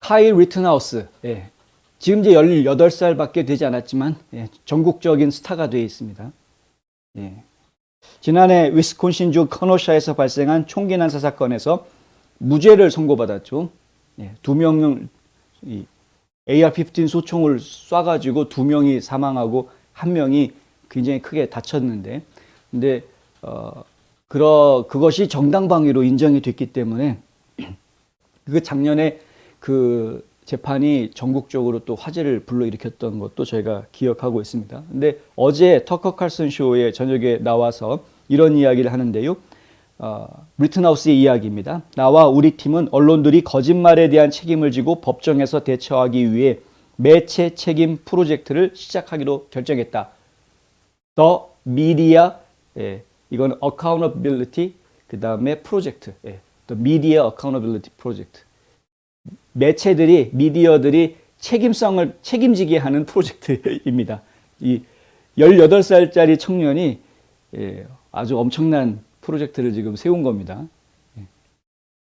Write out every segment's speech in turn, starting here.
카일 리트나우스. 예. 지금 이제 18살밖에 되지 않았지만 예, 전국적인 스타가 되어 있습니다. 예. 지난해 위스콘신주 커너샤에서 발생한 총기 난사 사건에서 무죄를 선고받았죠. 예, 2명을 AR-15 소총을 쏴가지고 2명이 사망하고 1명이 굉장히 크게 다쳤는데, 근데 그것이 정당방위로 인정이 됐기 때문에 그 작년에 그 재판이 전국적으로 또 화제를 불러일으켰던 것도 저희가 기억하고 있습니다. 근데 어제 터커 칼슨 쇼에 저녁에 나와서 이런 이야기를 하는데요. 리트나우스의 이야기입니다. 나와 우리 팀은 언론들이 거짓말에 대한 책임을 지고 법정에서 대처하기 위해 매체 책임 프로젝트를 시작하기로 결정했다. The Media, 예, 이건 Accountability, 그 다음에 프로젝트, 예, The Media Accountability Project. 매체들이, 미디어들이 책임지게 하는 프로젝트입니다. 이 18살짜리 청년이 예, 아주 엄청난 프로젝트를 지금 세운 겁니다. 예.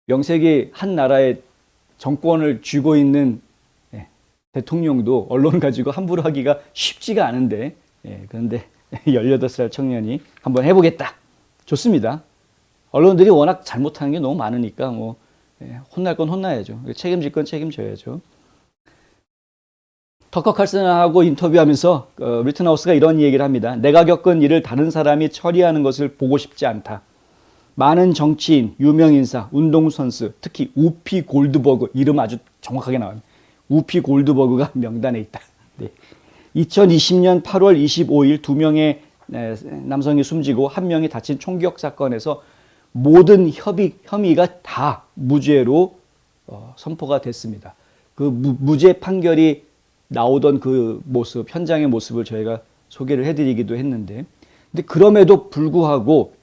명색이 한 나라의 정권을 쥐고 있는 예, 대통령도 언론 가지고 함부로 하기가 쉽지가 않은데 예, 그런데 18살 청년이 한번 해보겠다. 좋습니다. 언론들이 워낙 잘못하는 게 너무 많으니까 뭐 예, 혼날 건 혼나야죠. 책임질 건 책임져야죠. 터커 칼슨하고 인터뷰하면서 리트나우스가 이런 얘기를 합니다. 내가 겪은 일을 다른 사람이 처리하는 것을 보고 싶지 않다. 많은 정치인, 유명인사, 운동선수, 특히 우피 골드버그, 이름 아주 정확하게 나와요. 우피 골드버그가 명단에 있다. 네. 2020년 8월 25일 2명의 남성이 숨지고 1명이 다친 총격 사건에서 모든 혐의가 다 무죄로 선포가 됐습니다. 그 무죄 판결이 나오던 그 모습, 현장의 모습을 저희가 소개를 해드리기도 했는데, 근데 그럼에도 불구하고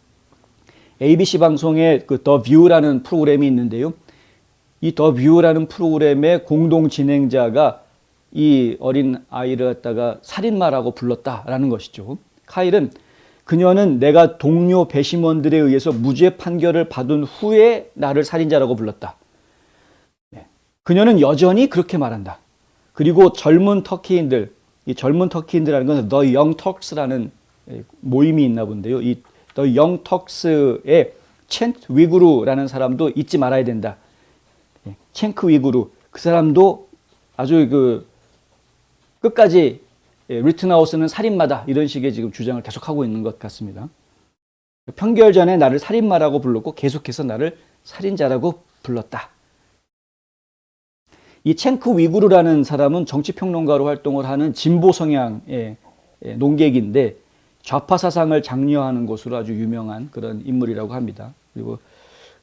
ABC 방송의 그 더 뷰라는 프로그램이 있는데요. 이 더 뷰라는 프로그램의 공동 진행자가 이 어린 아이를 갖다가 살인마라고 불렀다라는 것이죠. 카일은 그녀는 내가 동료 배심원들에 의해서 무죄 판결을 받은 후에 나를 살인자라고 불렀다. 그녀는 여전히 그렇게 말한다. 그리고 젊은 터키인들, 이 젊은 터키인들이라는 건 The Young Turks라는 모임이 있나 본데요. 이 The Young Turks의 첸크 위구르라는 사람도 잊지 말아야 된다. 첸크 위구르, 그 사람도 아주 그 끝까지 리트나우스는 살인마다 이런 식의 지금 주장을 계속하고 있는 것 같습니다. 판결 전에 나를 살인마라고 불렀고 계속해서 나를 살인자라고 불렀다. 이 첸크 위구르라는 사람은 정치평론가로 활동을 하는 진보 성향의 농객인데 좌파 사상을 장려하는 것으로 아주 유명한 그런 인물이라고 합니다. 그리고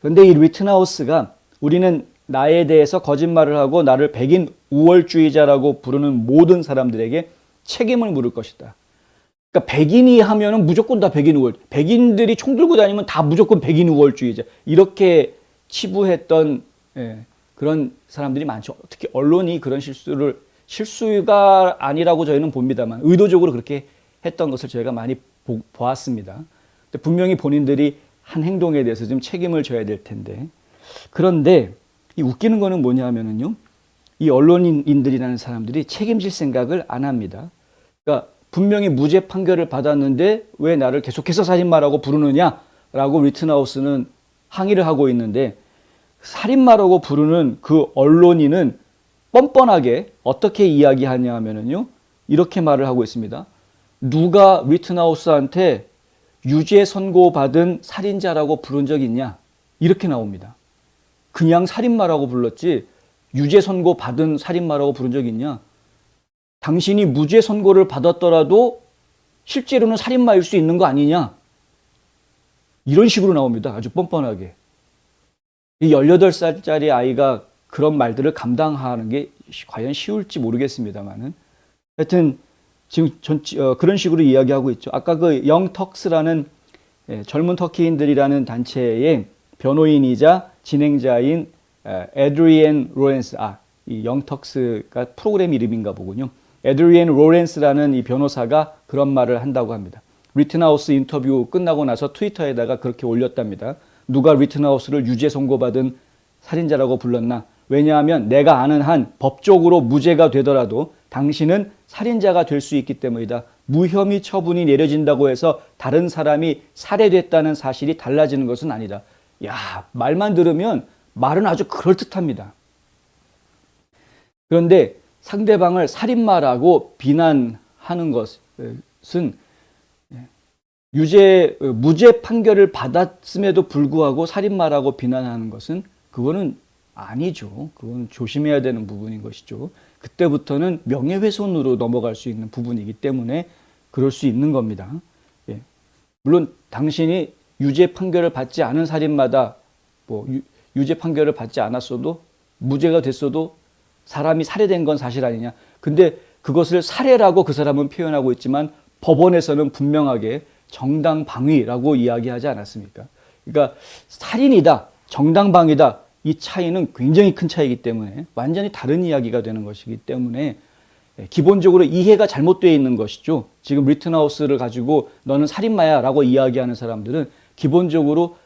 그런데 이 리트나우스가 우리는 나에 대해서 거짓말을 하고 나를 백인 우월주의자라고 부르는 모든 사람들에게 책임을 물을 것이다. 그러니까 백인이 하면은 무조건 다 백인 우월, 백인들이 총 들고 다니면 다 무조건 백인 우월주의자, 이렇게 치부했던 그런 사람들이 많죠. 특히 언론이 그런 실수가 아니라고 저희는 봅니다만 의도적으로 그렇게 했던 것을 저희가 많이 보았습니다. 근데 분명히 본인들이 한 행동에 대해서 좀 책임을 져야 될 텐데, 그런데 이 웃기는 거는 뭐냐 하면은요, 이 언론인들이라는 사람들이 책임질 생각을 안 합니다. 그러니까 분명히 무죄 판결을 받았는데 왜 나를 계속해서 살인마라고 부르느냐라고 리트나우스는 항의를 하고 있는데, 살인마라고 부르는 그 언론인은 뻔뻔하게 어떻게 이야기하냐 하면은요, 이렇게 말을 하고 있습니다. 누가 리트나우스한테 유죄 선고받은 살인자라고 부른 적 있냐? 이렇게 나옵니다. 그냥 살인마라고 불렀지 유죄 선고 받은 살인마라고 부른 적 있냐? 당신이 무죄 선고를 받았더라도 실제로는 살인마일 수 있는 거 아니냐? 이런 식으로 나옵니다. 아주 뻔뻔하게. 이 18살짜리 아이가 그런 말들을 감당하는 게 과연 쉬울지 모르겠습니다만은, 하여튼 지금 그런 식으로 이야기하고 있죠. 아까 그 영턱스라는 젊은 터키인들이라는 단체의 변호인이자 진행자인 에드리엔 로렌스, 이 영턱스가 프로그램 이름인가 보군요. 에드리엔 로렌스라는 이 변호사가 그런 말을 한다고 합니다. 리트나우스 인터뷰 끝나고 나서 트위터에다가 그렇게 올렸답니다. 누가 리트나우스를 유죄 선고받은 살인자라고 불렀나? 왜냐하면 내가 아는 한 법적으로 무죄가 되더라도 당신은 살인자가 될 수 있기 때문이다. 무혐의 처분이 내려진다고 해서 다른 사람이 살해됐다는 사실이 달라지는 것은 아니다. 야, 말만 들으면 말은 아주 그럴듯합니다. 그런데 상대방을 살인마라고 비난하는 것은 무죄 판결을 받았음에도 불구하고 살인마라고 비난하는 것은 그거는 아니죠. 그건 조심해야 되는 부분인 것이죠. 그때부터는 명예훼손으로 넘어갈 수 있는 부분이기 때문에 그럴 수 있는 겁니다. 예. 물론 당신이 유죄 판결을 받지 않은 살인마다 유죄 판결을 받지 않았어도 무죄가 됐어도 사람이 살해된 건 사실 아니냐. 근데 그것을 살해라고 그 사람은 표현하고 있지만 법원에서는 분명하게 정당방위라고 이야기하지 않았습니까? 그러니까 살인이다, 정당방위다, 이 차이는 굉장히 큰 차이기 때문에 완전히 다른 이야기가 되는 것이기 때문에 기본적으로 이해가 잘못되어 있는 것이죠. 지금 리튼하우스를 가지고 너는 살인마야 라고 이야기하는 사람들은 기본적으로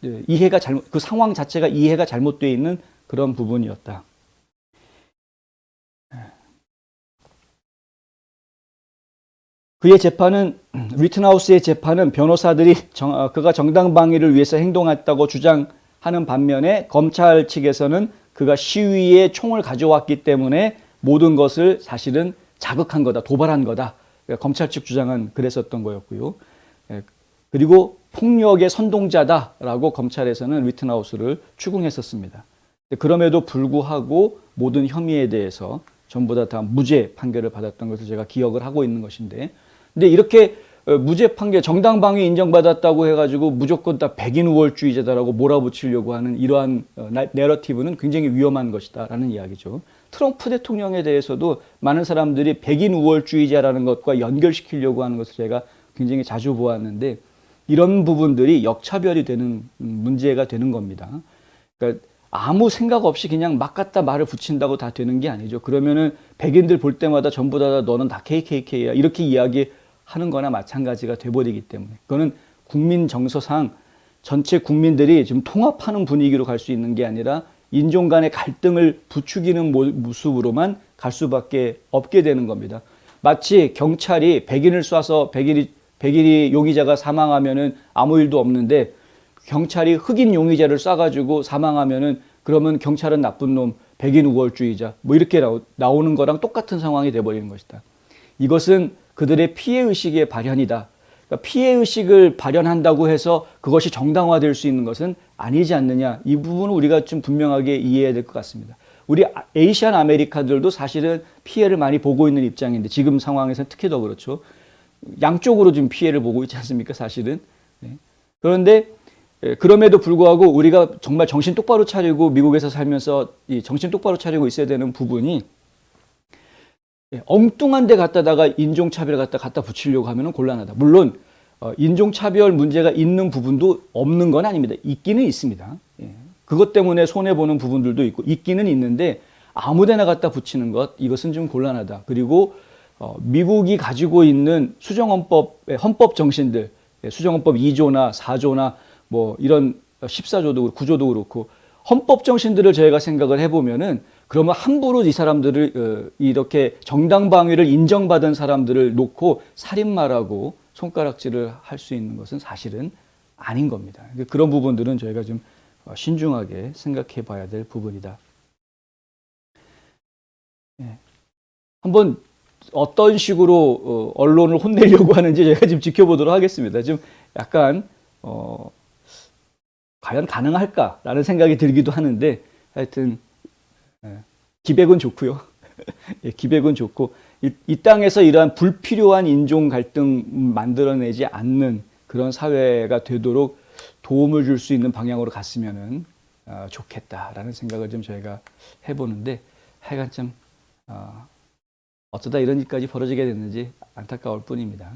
그 상황 자체가 이해가 잘못되어 있는 그런 부분이었다. 그의 재판은, 리튼하우스의 재판은 변호사들이 그가 정당방위를 위해서 행동했다고 주장하는 반면에 검찰 측에서는 그가 시위에 총을 가져왔기 때문에 모든 것을 사실은 자극한 거다, 도발한 거다. 그러니까 검찰 측 주장은 그랬었던 거였고요. 그리고 폭력의 선동자다라고 검찰에서는 리튼하우스를 추궁했었습니다. 그럼에도 불구하고 모든 혐의에 대해서 전부 다 무죄 판결을 받았던 것을 제가 기억을 하고 있는 것인데, 근데 이렇게 무죄 판결, 정당방위 인정받았다고 해가지고 무조건 다 백인 우월주의자다라고 몰아붙이려고 하는 이러한 내러티브는 굉장히 위험한 것이다라는 이야기죠. 트럼프 대통령에 대해서도 많은 사람들이 백인 우월주의자라는 것과 연결시키려고 하는 것을 제가 굉장히 자주 보았는데, 이런 부분들이 역차별이 되는 문제가 되는 겁니다. 그러니까 아무 생각 없이 그냥 막 갖다 말을 붙인다고 다 되는 게 아니죠. 그러면은 백인들 볼 때마다 전부 다 너는 다 KKK야 이렇게 이야기하는 거나 마찬가지가 돼버리기 때문에, 그거는 국민 정서상 전체 국민들이 지금 통합하는 분위기로 갈 수 있는 게 아니라 인종 간의 갈등을 부추기는 모습으로만 갈 수밖에 없게 되는 겁니다. 마치 경찰이 백인을 쏴서 백인이 용의자가 사망하면은 아무 일도 없는데, 경찰이 흑인 용의자를 쏴가지고 사망하면은 그러면 경찰은 나쁜 놈, 백인 우월주의자 뭐 이렇게 나오는 거랑 똑같은 상황이 돼버리는 것이다. 이것은 그들의 피해의식의 발현이다. 그러니까 피해의식을 발현한다고 해서 그것이 정당화될 수 있는 것은 아니지 않느냐. 이 부분은 우리가 좀 분명하게 이해해야 될 것 같습니다. 우리 에이시안 아메리카들도 사실은 피해를 많이 보고 있는 입장인데, 지금 상황에서는 특히 더 그렇죠. 양쪽으로 지금 피해를 보고 있지 않습니까, 사실은. 그런데 그럼에도 불구하고 우리가 정말 정신 똑바로 차리고 미국에서 살면서 정신 똑바로 차리고 있어야 되는 부분이, 엉뚱한 데 갖다가 인종차별 갖다 붙이려고 하면 곤란하다. 물론 인종차별 문제가 있는 부분도 없는 건 아닙니다. 있기는 있습니다. 그것 때문에 손해보는 부분들도 있기는 있는데, 아무데나 갖다 붙이는 이것은 좀 곤란하다. 그리고 미국이 가지고 있는 수정헌법의 헌법 정신들, 수정헌법 2조나 4조나 뭐 이런 14조도 9조도 그렇고 헌법 정신들을 저희가 생각을 해보면은, 그러면 함부로 이 사람들을 이렇게 정당방위를 인정받은 사람들을 놓고 살인마라고 손가락질을 할 수 있는 것은 사실은 아닌 겁니다. 그런 부분들은 저희가 좀 신중하게 생각해 봐야 될 부분이다. 한번 어떤 식으로 언론을 혼내려고 하는지 저희가 지금 지켜보도록 하겠습니다. 좀 약간 과연 가능할까라는 생각이 들기도 하는데, 하여튼 기백은 좋고요. 기백은 좋고, 이 땅에서 이러한 불필요한 인종 갈등 만들어내지 않는 그런 사회가 되도록 도움을 줄 수 있는 방향으로 갔으면 좋겠다라는 생각을 좀 저희가 해보는데, 하여간 좀 어쩌다 이런 일까지 벌어지게 됐는지 안타까울 뿐입니다.